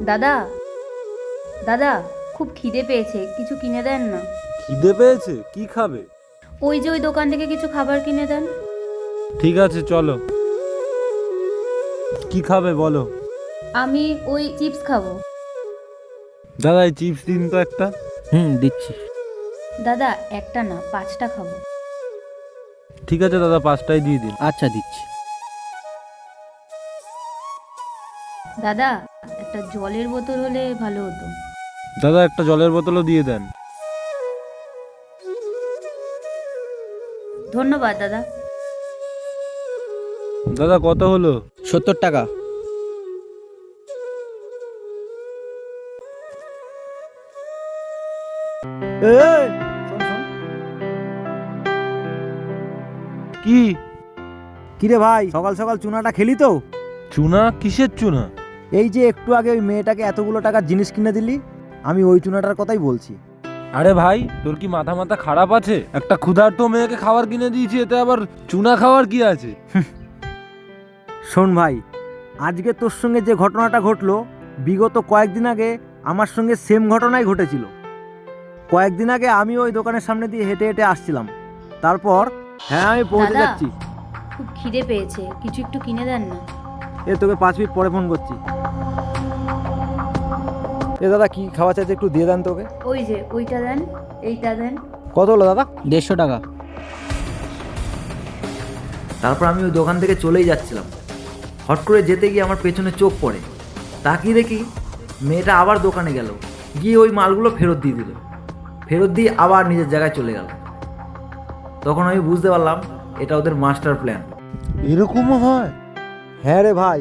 দাদা, দাদা, খুব খিদে পেয়েছে, কিছু কিনে দেন না। খিদে পেয়েছে? কি খাবে? ওই যে ওই দোকান থেকে কিছু খাবার কিনে দেন। ঠিক আছে চলো। কি খাবে বলো? আমি ওই চিপস খাবো। দাদা এই চিপস দিন তো একটা। দিচ্ছি। দাদা, একটা না, 5টা খাবো। ঠিক আছে দাদা, 5টাই দিয়ে দিন। আচ্ছা দিচ্ছি। দাদা, একটা জলের বোতল হলে ভালো হতো। দাদা একটা জলের বোতলও দিয়ে দেন। ধন্যবাদ দাদা। দাদা কত হলো? 70 টাকা। এই শোন শোন। কি? কিরে ভাই, সকাল সকাল চুনাটা খেলি তো? চুনা? কিসের চুনা? এই যে একটু আগে ওই মেয়েটাকে এতগুলো টাকার জিনিস কিনে দিলি, আমি ওই চুনাটার কথাই বলছি। আরে ভাই তোর কি মাথা মাথা খারাপ আছে? একটা ক্ষুধার্ত মেয়েকে খাবার কিনে দিয়েছি, এতে আবার চুনা খাওয়ার কি আছে? শোন ভাই, আজকে তোর সঙ্গে যে ঘটনাটা ঘটলো, বিগত কয়েকদিন আগে আমার সঙ্গে সেম ঘটনাই ঘটেছিল। কয়েকদিন আগে আমি ওই দোকানের সামনে দিয়ে হেঁটে হেঁটে আসছিলাম, তারপর হ্যাঁ আমি পৌঁছে দাদা, যাচ্ছি। খুব খিদে পেয়েছে, কিছু একটু কিনে দেন না। তোকে 5 মিনিট পরে ফোন করছি। দাদা কি খাওয়া চাইছে একটু দিয়ে দেন তোকে। ওই যে ওইটা দেন, এইটা দেন। কত হলো দাদা? 150 টাকা। তারপর আমি ওই দোকান থেকে চলেই যাচ্ছিলাম। হট করে যেতে গিয়ে আমার পেছনে চোখ পড়ে, তাকিয়ে দেখি মেয়েটা আবার দোকানে গেল, গিয়ে ওই মালগুলো ফেরত দিয়ে দিল। ফেরত দিয়ে আবার নিজের জায়গায় চলে গেল। তখন আমি বুঝতে পারলাম এটা ওদের মাস্টার প্ল্যান। এরকমও হয়? হ্যাঁ রে ভাই,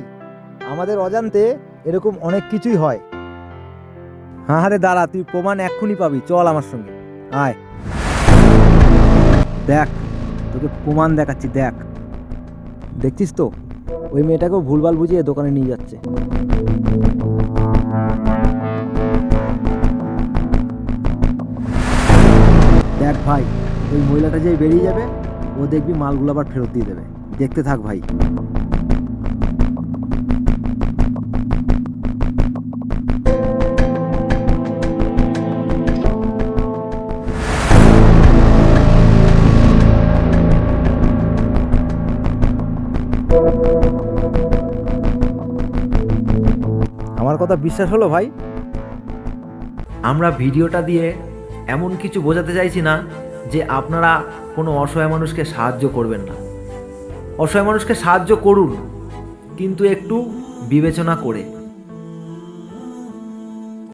আমাদের অজান্তে এরকম অনেক কিছুই হয়। হ্যাঁ রে দাঁড়া, তুই প্রমাণ এক্ষুনি পাবি, চল আমার সঙ্গে আয়। দেখ তোকে প্রমাণ দেখাচ্ছি, দেখ। দেখছিস তো ওই মেয়েটাকেও ভুলভাল বুঝিয়ে দোকানে নিয়ে যাচ্ছে। দেখ ভাই, ওই মহিলাটা যেই বেরিয়ে যাবে, ও দেখবি মালগুলো আবার ফেরত দিয়ে দেবে। দেখতে থাক ভাই। আমার কথা বিশ্বাস হলো ভাই? আমরা ভিডিওটা দিয়ে এমন কিছু বোঝাতে চাইছি না যে আপনারা কোনো অসহায় মানুষকে সাহায্য করবেন না। অসহায় মানুষকে সাহায্য করুন, কিন্তু একটু বিবেচনা করে।